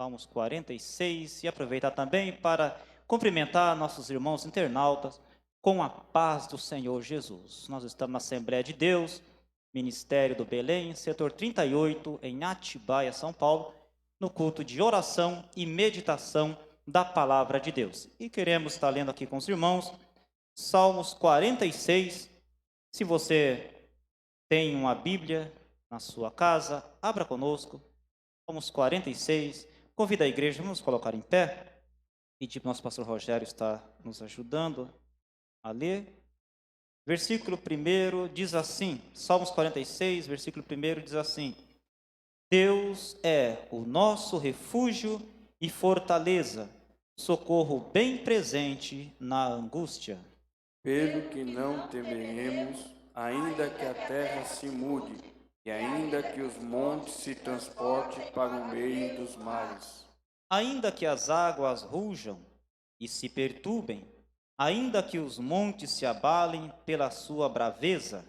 Salmos 46, e aproveitar também para cumprimentar nossos irmãos internautas com a paz do Senhor Jesus. Nós estamos na Assembleia de Deus, Ministério do Belém, setor 38, em Atibaia, São Paulo, no culto de oração e meditação da Palavra de Deus. E queremos estar lendo aqui com os irmãos, Salmos 46. Se você tem uma Bíblia na sua casa, abra conosco, Salmos 46. Convido a igreja, vamos nos colocar em pé. Pedir para o nosso pastor Rogério estar nos ajudando a ler. Versículo 1 diz assim, Salmos 46, versículo 1 diz assim: Deus é o nosso refúgio e fortaleza, socorro bem presente na angústia. Pelo que não temeremos, ainda que a terra se mude, e ainda que os montes se transportem para o meio dos mares. Ainda que as águas rujam e se perturbem, ainda que os montes se abalem pela sua braveza.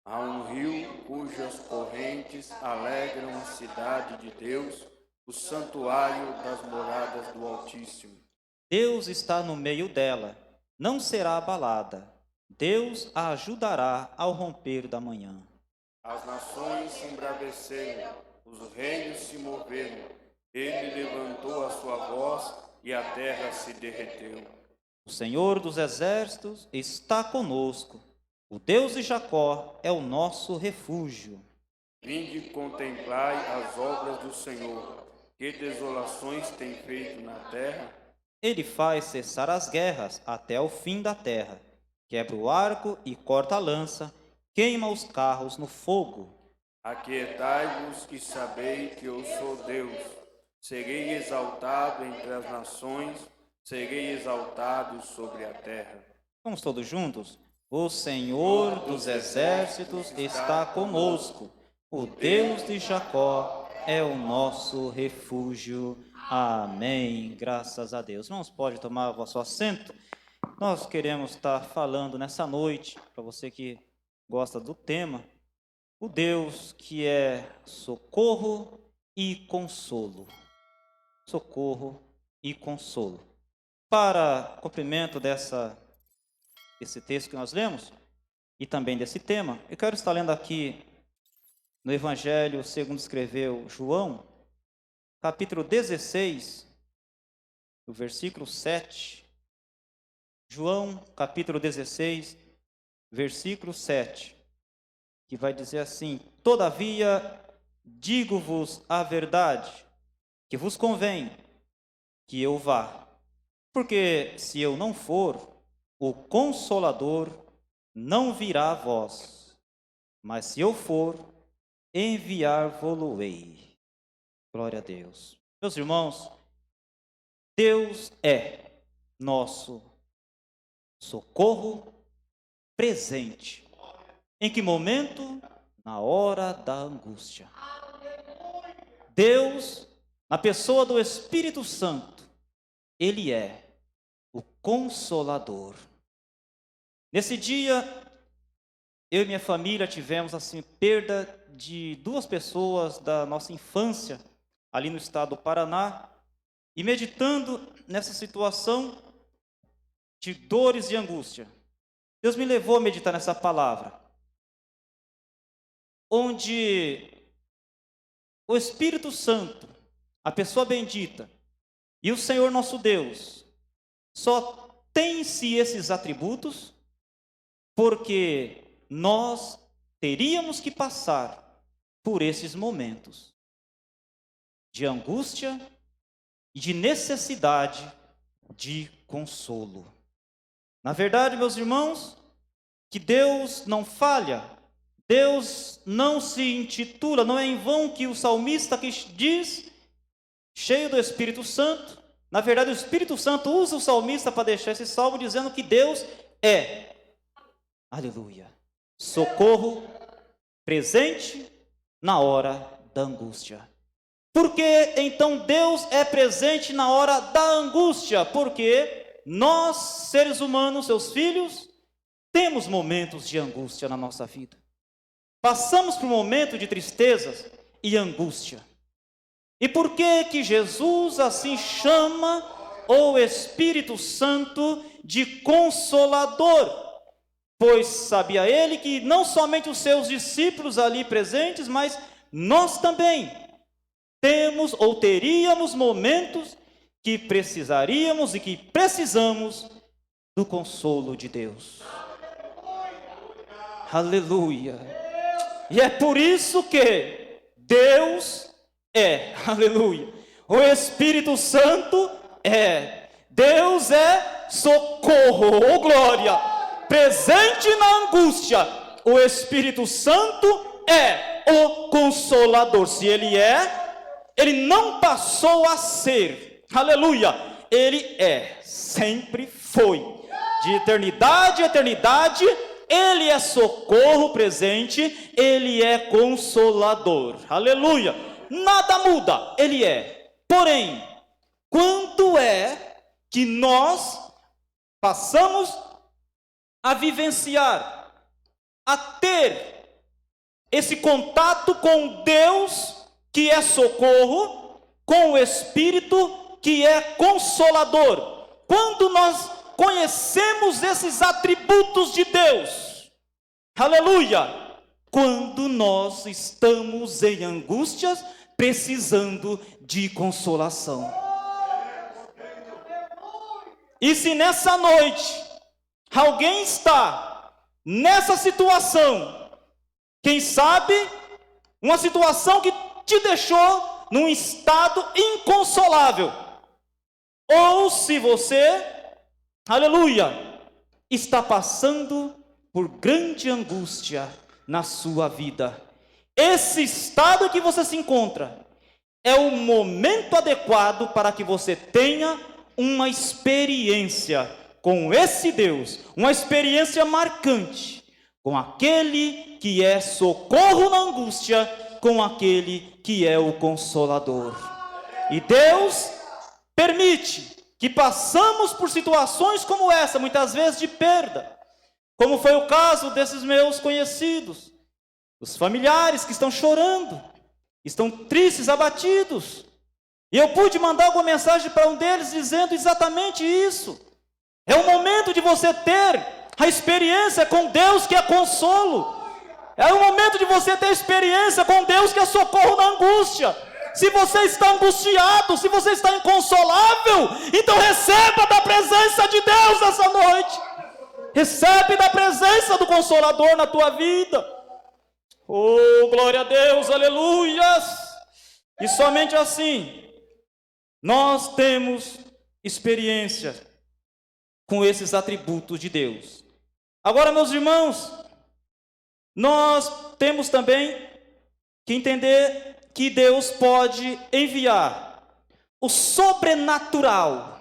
Há um rio cujas correntes alegram a cidade de Deus, o santuário das moradas do Altíssimo. Deus está no meio dela, não será abalada. Deus a ajudará ao romper da manhã. As nações se embraveceram, os reinos se moveram. Ele levantou a sua voz e a terra se derreteu. O Senhor dos exércitos está conosco. O Deus de Jacó é o nosso refúgio. Vinde contemplai as obras do Senhor, que desolações tem feito na terra. Ele faz cessar as guerras até o fim da terra. Quebra o arco e corta a lança, queima os carros no fogo. Aquietai-vos e sabei que eu sou Deus. Serei exaltado entre as nações, serei exaltado sobre a terra. Vamos todos juntos? O Senhor dos exércitos está conosco. O Deus de Jacó é o nosso refúgio. Amém. Graças a Deus. Irmãos, pode tomar o vosso assento. Nós queremos estar falando nessa noite, para você que gosta do tema, o Deus que é socorro e consolo. Socorro e consolo. Para cumprimento desse texto que nós lemos, e também desse tema, eu quero estar lendo aqui no Evangelho segundo escreveu João, capítulo 16, o versículo 7. João, capítulo 16, versículo 7, que vai dizer assim: Todavia, digo-vos a verdade, que vos convém que eu vá, porque se eu não for, o Consolador não virá a vós, mas se eu for, enviar-vos-ei. Glória a Deus. Meus irmãos, Deus é nosso socorro presente. Em que momento? Na hora da angústia. Deus, na pessoa do Espírito Santo, Ele é o Consolador. Nesse dia, eu e minha família tivemos assim perda de 2 pessoas da nossa infância, ali no estado do Paraná, e meditando nessa situação de dores e angústia, Deus me levou a meditar nessa palavra, onde o Espírito Santo, a pessoa bendita, e o Senhor nosso Deus, só tem em si esses atributos, porque nós teríamos que passar por esses momentos de angústia e de necessidade de consolo. Na verdade, meus irmãos, que Deus não falha, Deus não se intitula, não é em vão que o salmista que diz, cheio do Espírito Santo, na verdade o Espírito Santo usa o salmista para deixar esse salmo dizendo que Deus é, aleluia, socorro presente na hora da angústia. Por que então Deus é presente na hora da angústia? Porque nós, seres humanos, seus filhos, temos momentos de angústia na nossa vida. Passamos por um momento de tristezas e angústia. E por que Jesus assim chama o Espírito Santo de Consolador? Pois sabia ele que não somente os seus discípulos ali presentes, mas nós também temos ou teríamos momentos que precisaríamos e que precisamos do consolo de Deus. Aleluia! E é por isso que Deus aleluia, o Espírito Santo Deus é socorro, oh glória, presente na angústia. O Espírito Santo é o Consolador. Se Ele Ele não passou a ser, aleluia, Ele sempre foi, de eternidade a eternidade. Ele é socorro presente, Ele é Consolador, aleluia, nada muda, Ele Porém, quando que nós passamos a vivenciar, a ter esse contato com Deus, que é socorro, com o Espírito, que é Consolador? Quando nós conhecemos esses atributos de Deus, aleluia, quando nós estamos em angústias, precisando de consolação. E se nessa noite alguém está nessa situação, quem sabe uma situação que te deixou num estado inconsolável, ou se você, aleluia, está passando por grande angústia na sua vida, esse estado que você se encontra é o momento adequado para que você tenha uma experiência com esse Deus, uma experiência marcante, com aquele que é socorro na angústia, com aquele que é o Consolador. E Deus permite que passamos por situações como essa, muitas vezes de perda, como foi o caso desses meus conhecidos, os familiares que estão chorando, estão tristes, abatidos. E eu pude mandar alguma mensagem para um deles dizendo exatamente isso. É o momento de você ter a experiência com Deus que é consolo. É o momento de você ter experiência com Deus que é socorro na angústia. Se você está angustiado, se você está inconsolável, então receba da presença de Deus essa noite. Recebe da presença do Consolador na tua vida. Oh, glória a Deus, aleluias. E somente assim nós temos experiência com esses atributos de Deus. Agora, meus irmãos, nós temos também que entender que Deus pode enviar o sobrenatural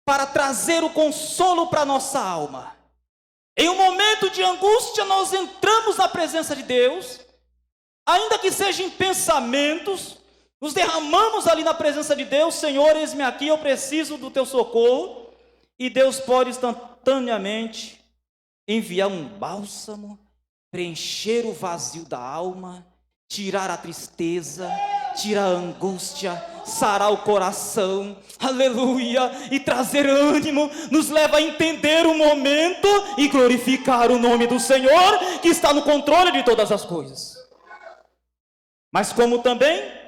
para trazer o consolo para a nossa alma. Em um momento de angústia, nós entramos na presença de Deus, ainda que seja em pensamentos, nos derramamos ali na presença de Deus. Senhor, eis-me aqui, eu preciso do teu socorro. E Deus pode instantaneamente enviar um bálsamo, preencher o vazio da alma, tirar a tristeza, tirar a angústia, sarar o coração, aleluia, e trazer ânimo, nos leva a entender o momento e glorificar o nome do Senhor, que está no controle de todas as coisas. Mas como também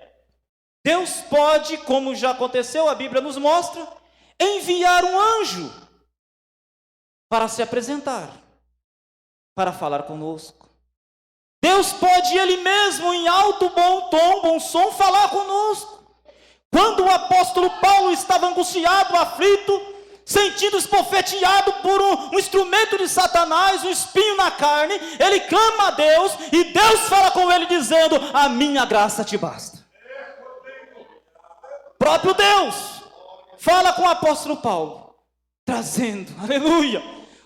Deus pode, como já aconteceu, a Bíblia nos mostra, enviar um anjo para se apresentar, para falar conosco. Deus pode Ele mesmo, em alto, bom tom, bom som, falar conosco. Quando o apóstolo Paulo estava angustiado, aflito, sentindo esbofeteado por um instrumento de Satanás, um espinho na carne, ele clama a Deus, e Deus fala com ele dizendo: a minha graça te basta. Próprio Deus fala com o apóstolo Paulo, trazendo, aleluia,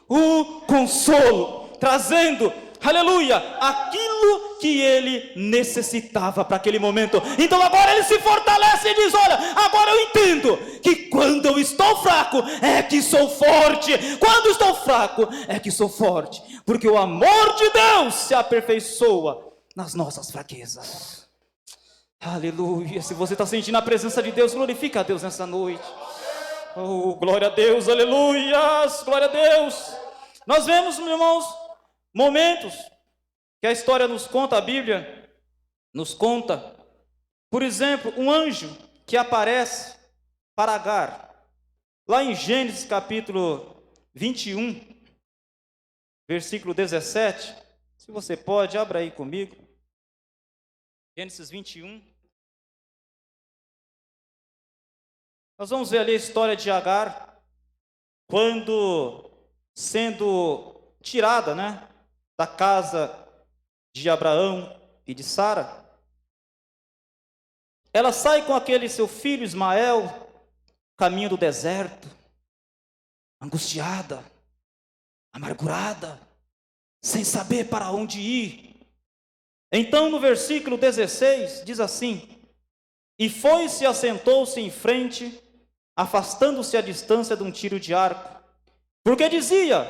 o consolo, trazendo, aleluia, aquilo que ele necessitava para aquele momento. Então agora ele se fortalece e diz: olha, agora eu entendo que quando eu estou fraco é que sou forte, quando estou fraco é que sou forte, porque o amor de Deus se aperfeiçoa nas nossas fraquezas. Aleluia. Se você está sentindo a presença de Deus, glorifica a Deus nessa noite. Oh, glória a Deus, aleluias, glória a Deus. Nós vemos, meus irmãos, momentos que a história nos conta, a Bíblia nos conta. Por exemplo, um anjo que aparece para Agar. Lá em Gênesis capítulo 21, versículo 17. Se você pode, abra aí comigo. Gênesis 21. Nós vamos ver ali a história de Agar, quando sendo tirada, da casa de Abraão e de Sara. Ela sai com aquele seu filho Ismael, caminho do deserto, angustiada, amargurada, sem saber para onde ir. Então, no versículo 16, diz assim: e foi-se e assentou-se em frente, afastando-se à distância de um tiro de arco, porque dizia: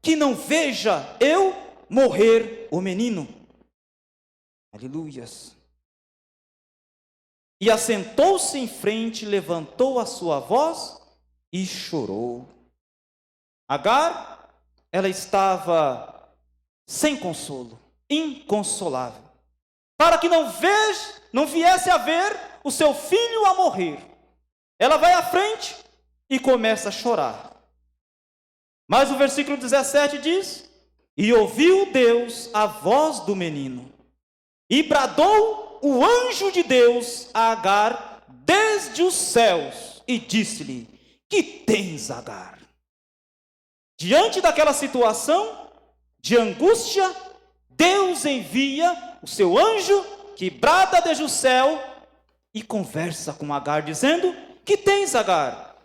que não veja eu morrer o menino. Aleluias. E assentou-se em frente, levantou a sua voz e chorou. Agar, ela estava sem consolo, inconsolável, para que não viesse a ver o seu filho a morrer. Ela vai à frente e começa a chorar. Mas o versículo 17 diz: e ouviu Deus a voz do menino, e bradou o anjo de Deus a Agar desde os céus, e disse-lhe: que tens, Agar? Diante daquela situação de angústia, Deus envia o seu anjo, que brada desde o céu, e conversa com Agar, dizendo: que tens, Agar?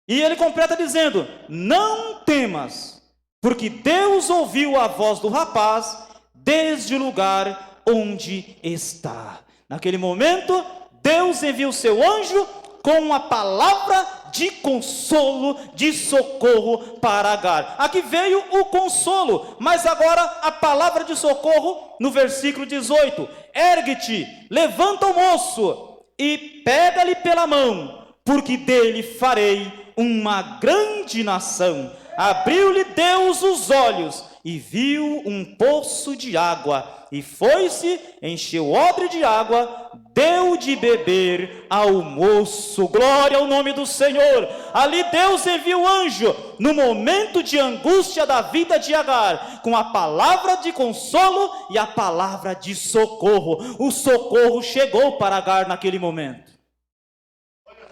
E ele completa dizendo: não temas, porque Deus ouviu a voz do rapaz desde o lugar onde está. Naquele momento, Deus envia o seu anjo com uma palavra de consolo, de socorro para Agar. Aqui veio o consolo, mas agora a palavra de socorro no versículo 18: ergue-te, levanta o moço e pega-lhe pela mão, porque dele farei uma grande nação. Abriu-lhe Deus os olhos e viu um poço de água, e foi-se, encheu o odre de água, deu de beber ao moço. Glória ao nome do Senhor. Ali Deus envia o anjo no momento de angústia da vida de Agar, com a palavra de consolo e a palavra de socorro. O socorro chegou para Agar naquele momento.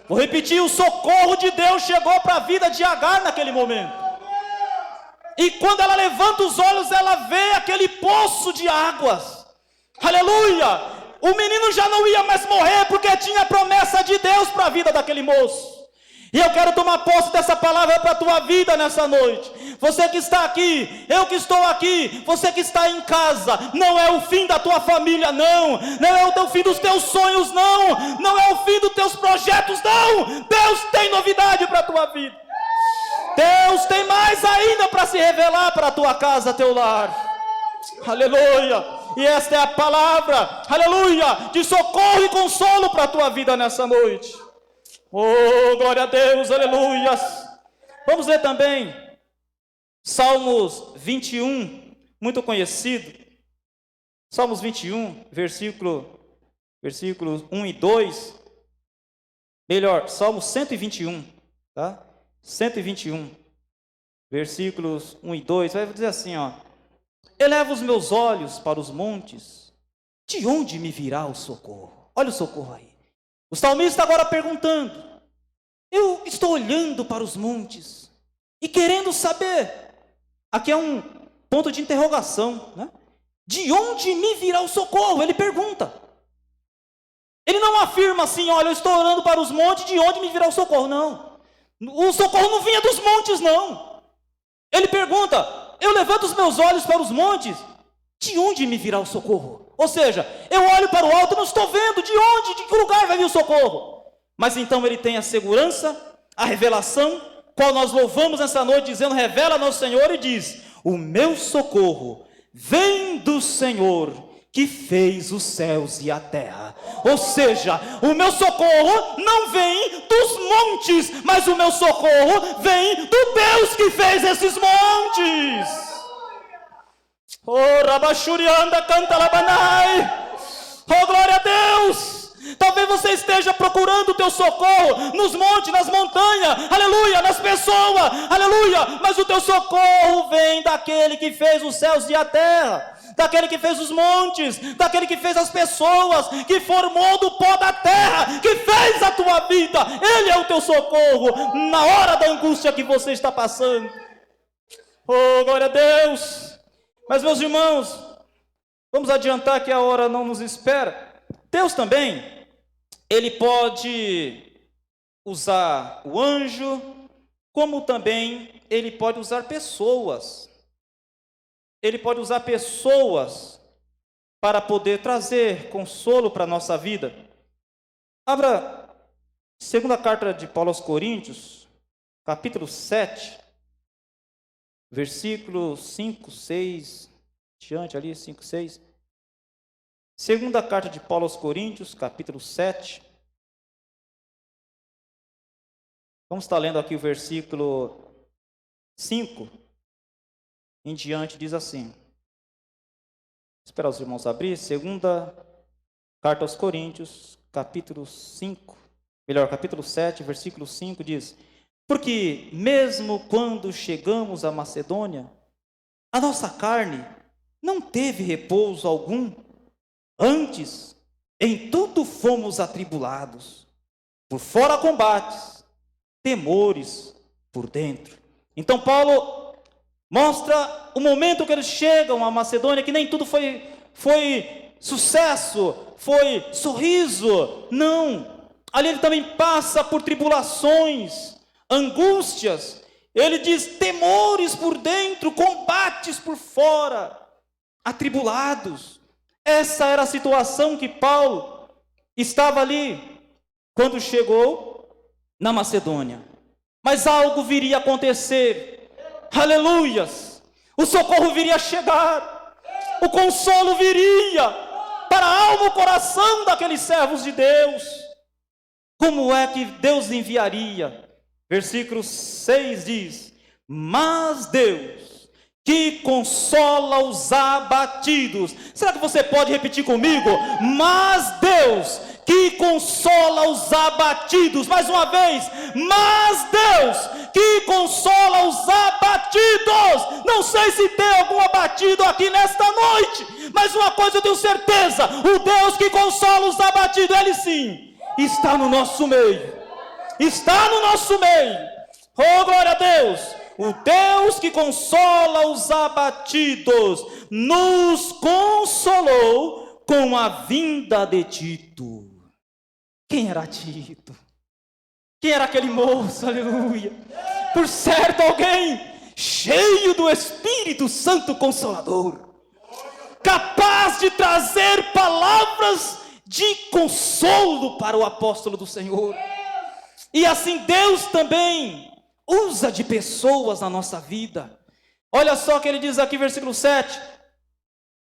Vou repetir: o socorro de Deus chegou para a vida de Agar naquele momento. E quando ela levanta os olhos, ela vê aquele poço de águas. Aleluia! O menino já não ia mais morrer, porque tinha a promessa de Deus para a vida daquele moço. E eu quero tomar posse dessa palavra para a tua vida nessa noite. Você que está aqui, eu que estou aqui, você que está em casa, não é o fim da tua família, não é o fim dos teus sonhos, não é o fim dos teus projetos, não. Deus tem novidade para a tua vida. Deus tem mais ainda para se revelar para a tua casa, teu lar. Aleluia. E esta é a palavra, aleluia, de socorro e consolo para a tua vida nessa noite. Oh, glória a Deus, aleluias. Vamos ler também Salmos 21, muito conhecido. Salmos 21, versículos 1 e 2. Melhor, Salmos 121, tá? 121, versículos 1 e 2, vai dizer assim, eleva os meus olhos para os montes, de onde me virá o socorro? Olha o socorro aí. O salmista agora perguntando: eu estou olhando para os montes e querendo saber, aqui é um ponto de interrogação, de onde me virá o socorro? Ele pergunta. Ele não afirma assim: olha, eu estou olhando para os montes, de onde me virá o socorro? Não. O socorro não vinha dos montes, não. Ele pergunta: eu levanto os meus olhos para os montes, de onde me virá o socorro? Ou seja, eu olho para o alto e não estou vendo de onde, de que lugar vai vir o socorro. Mas então ele tem a segurança, a revelação, qual nós louvamos essa noite, dizendo: revela-nos, Senhor, e diz: o meu socorro vem do Senhor, que fez os céus e a terra. Ou seja, o meu socorro não vem dos montes, mas o meu socorro vem do Deus que fez esses montes. Oh, Rabachurianda canta labanai. Oh, glória a Deus. Talvez você esteja procurando o teu socorro nos montes, nas montanhas, aleluia, nas pessoas, aleluia, mas o teu socorro vem daquele que fez os céus e a terra, daquele que fez os montes, daquele que fez as pessoas, que formou do pó da terra, que fez a tua vida. Ele é o teu socorro na hora da angústia que você está passando. Oh, glória a Deus. Mas, meus irmãos, vamos adiantar que a hora não nos espera. Deus também, Ele pode usar o anjo, como também Ele pode usar pessoas. Ele pode usar pessoas para poder trazer consolo para a nossa vida. Abra segunda carta de Paulo aos Coríntios, capítulo 7, versículo 5, 6, diante ali, 5, 6. Segunda carta de Paulo aos Coríntios, capítulo 7. Vamos estar lendo aqui o versículo 5. Em diante diz assim. Esperar os irmãos abrir. Segunda carta aos Coríntios, capítulo 5. Capítulo 7, versículo 5 diz: porque mesmo quando chegamos à Macedônia, a nossa carne não teve repouso algum. Antes, em tudo fomos atribulados, por fora combates, temores por dentro. Então Paulo mostra o momento que eles chegam à Macedônia, que nem tudo foi sucesso, foi sorriso. Não, ali ele também passa por tribulações, angústias. Ele diz temores por dentro, combates por fora, atribulados. Essa era a situação que Paulo estava ali quando chegou na Macedônia. Mas algo viria a acontecer. Aleluias! O socorro viria a chegar. O consolo viria para a alma e o coração daqueles servos de Deus. Como é que Deus enviaria? Versículo 6 diz: mas Deus, que consola os abatidos. Será que você pode repetir comigo? Mas Deus, que consola os abatidos. Mais uma vez. Mas Deus, que consola os abatidos. Não sei se tem algum abatido aqui nesta noite, mas uma coisa eu tenho certeza: o Deus que consola os abatidos, Ele sim está no nosso meio. Está no nosso meio. Oh, glória a Deus. O Deus que consola os abatidos nos consolou com a vinda de Tito. Quem era Tito? Quem era aquele moço? Aleluia. Por certo, alguém cheio do Espírito Santo Consolador, capaz de trazer palavras de consolo para o apóstolo do Senhor. E assim Deus também usa de pessoas na nossa vida. Olha só o que ele diz aqui, versículo 7.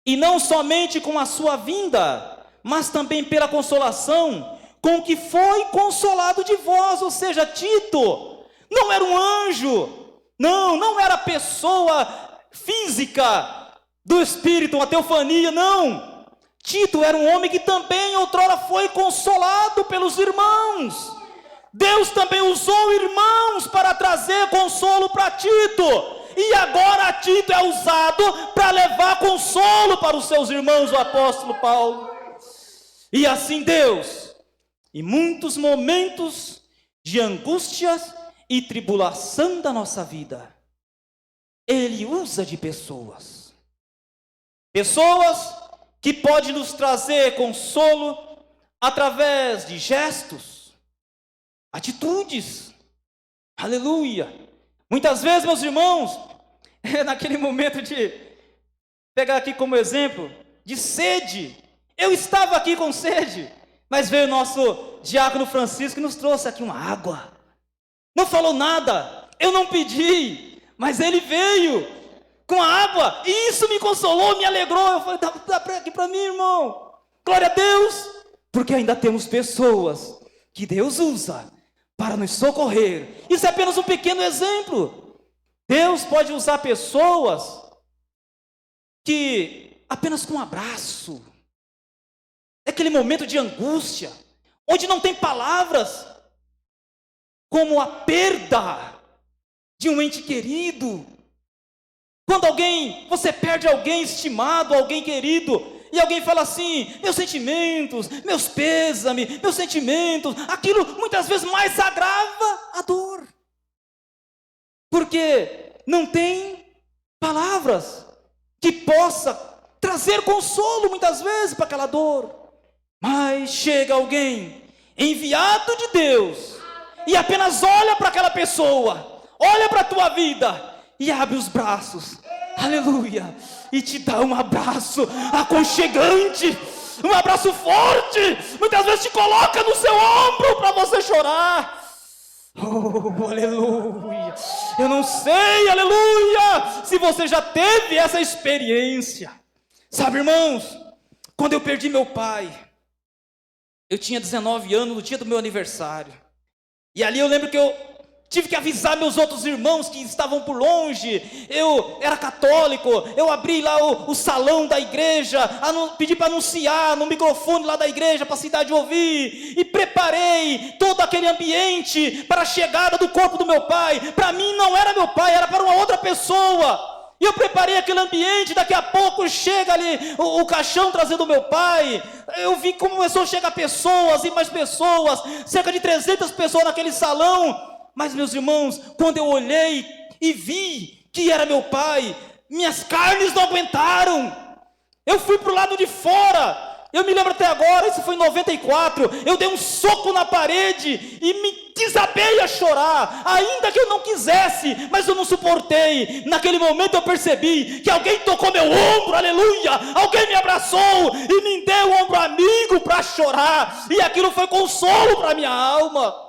E não somente com a sua vinda, mas também pela consolação com que foi consolado de vós. Ou seja, Tito não era um anjo, não era pessoa física do Espírito, uma teofania, não. Tito era um homem que também outrora foi consolado pelos irmãos. Deus também usou irmãos para trazer consolo para Tito. E agora Tito é usado para levar consolo para os seus irmãos, o apóstolo Paulo. E assim Deus, em muitos momentos de angústias e tribulação da nossa vida, Ele usa de pessoas. Pessoas que podem nos trazer consolo através de gestos, atitudes. Aleluia. Muitas vezes, meus irmãos, naquele momento de pegar aqui como exemplo de sede, eu estava aqui com sede, mas veio o nosso diácono Francisco e nos trouxe aqui uma água. Não falou nada, eu não pedi, mas ele veio, com a água, e isso me consolou, me alegrou. Eu falei, dá aqui para mim, irmão. Glória a Deus, porque ainda temos pessoas que Deus usa para nos socorrer. Isso é apenas um pequeno exemplo. Deus pode usar pessoas que apenas com um abraço, é aquele momento de angústia, onde não tem palavras, como a perda de um ente querido. Quando você perde alguém estimado, alguém querido, e alguém fala assim, meus sentimentos, meus pêsames, meus sentimentos, aquilo muitas vezes mais agrava a dor, porque não tem palavras que possa trazer consolo muitas vezes para aquela dor. Mas chega alguém enviado de Deus e apenas olha para aquela pessoa, olha para a tua vida e abre os braços, aleluia, e te dá um abraço aconchegante, um abraço forte, muitas vezes te coloca no seu ombro para você chorar. Oh, aleluia. Eu não sei, aleluia, se você já teve essa experiência. Sabe, irmãos, quando eu perdi meu pai, eu tinha 19 anos no dia do meu aniversário. E ali eu lembro que eu tive que avisar meus outros irmãos que estavam por longe. Eu era católico, eu abri lá o salão da igreja, pedi para anunciar no microfone lá da igreja, para a cidade ouvir, e preparei todo aquele ambiente para a chegada do corpo do meu pai. Para mim não era meu pai, era para uma outra pessoa. E eu preparei aquele ambiente, daqui a pouco chega ali o caixão trazendo o meu pai. Eu vi como começou a chegar pessoas e mais pessoas, cerca de 300 pessoas naquele salão. Mas, meus irmãos, quando eu olhei e vi que era meu pai, minhas carnes não aguentaram. Eu fui para o lado de fora. Eu me lembro até agora, isso foi em 94. Eu dei um soco na parede e me desabei a chorar. Ainda que eu não quisesse, mas eu não suportei. Naquele momento eu percebi que alguém tocou meu ombro, aleluia. Alguém me abraçou e me deu um ombro amigo para chorar. E aquilo foi consolo para minha alma.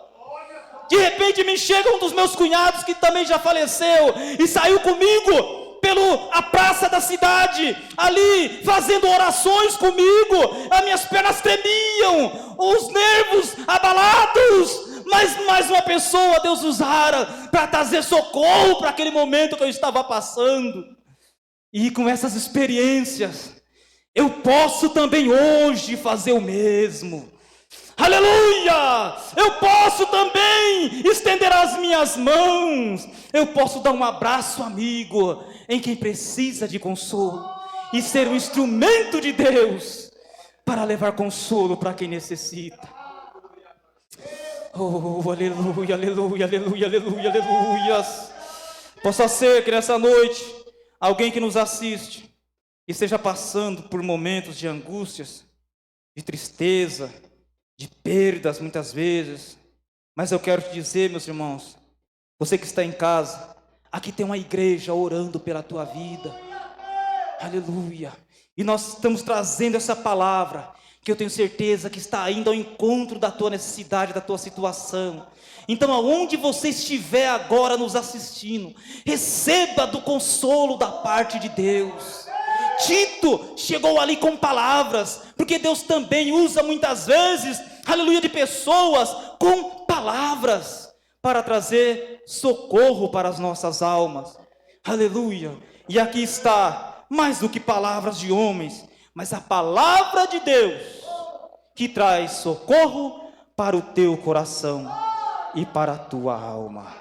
De repente me chega um dos meus cunhados que também já faleceu e saiu comigo pela praça da cidade, ali fazendo orações comigo. As minhas pernas tremiam, os nervos abalados, mas mais uma pessoa Deus usara para trazer socorro para aquele momento que eu estava passando. E com essas experiências eu posso também hoje fazer o mesmo. Aleluia! Eu posso também estender as minhas mãos. Eu posso dar um abraço amigo em quem precisa de consolo e ser um instrumento de Deus para levar consolo para quem necessita. Oh, aleluia, aleluia, aleluia, aleluia, aleluia. Possa ser que nessa noite alguém que nos assiste esteja passando por momentos de angústias, de tristeza, de perdas muitas vezes, mas eu quero te dizer, meus irmãos, você que está em casa, aqui tem uma igreja orando pela tua vida, aleluia, e nós estamos trazendo essa palavra, que eu tenho certeza que está indo ao encontro da tua necessidade, da tua situação. Então aonde você estiver agora nos assistindo, receba do consolo da parte de Deus. Tito chegou ali com palavras, porque Deus também usa muitas vezes, aleluia, de pessoas com palavras, para trazer socorro para as nossas almas, aleluia. E aqui está, mais do que palavras de homens, mas a palavra de Deus, que traz socorro para o teu coração e para a tua alma.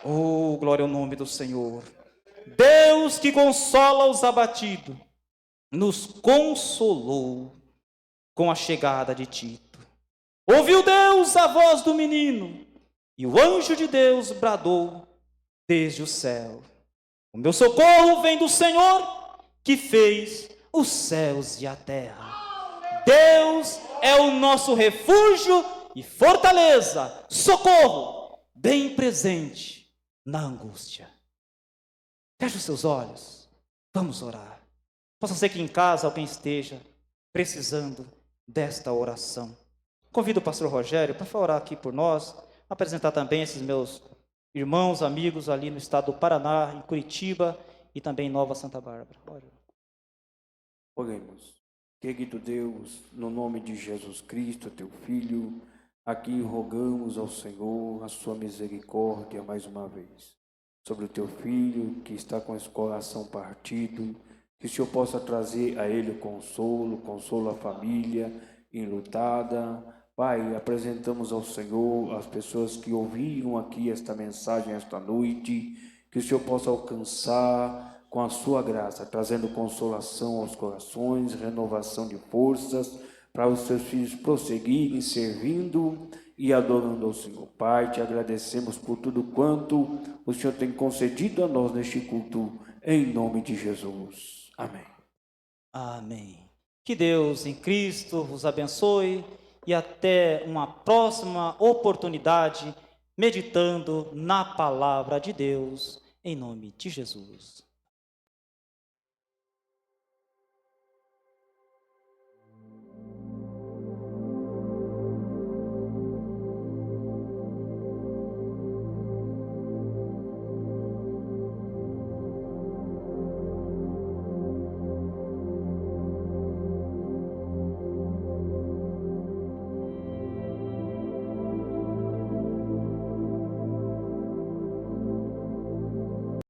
Oh, glória ao nome do Senhor. Deus que consola os abatidos, nos consolou com a chegada de Tito. Ouviu Deus a voz do menino, e o anjo de Deus bradou desde o céu. O meu socorro vem do Senhor, que fez os céus e a terra. Deus é o nosso refúgio e fortaleza, socorro, bem presente na angústia. Feche os seus olhos, vamos orar. Possa ser que em casa alguém esteja precisando desta oração. Convido o pastor Rogério para orar aqui por nós, apresentar também esses meus irmãos, amigos ali no estado do Paraná, em Curitiba e também Nova Santa Bárbara. Oremos. Querido Deus, no nome de Jesus Cristo, teu Filho, aqui rogamos ao Senhor a sua misericórdia mais uma vez sobre o teu filho que está com esse coração partido, que o Senhor possa trazer a ele consolo à família enlutada. Pai, apresentamos ao Senhor as pessoas que ouviram aqui esta mensagem esta noite, que o Senhor possa alcançar com a sua graça, trazendo consolação aos corações, renovação de forças, para os seus filhos prosseguirem servindo e adorando ao Senhor. Pai, te agradecemos por tudo quanto o Senhor tem concedido a nós neste culto, em nome de Jesus. Amém. Amém. Que Deus em Cristo vos abençoe e até uma próxima oportunidade, meditando na palavra de Deus, em nome de Jesus.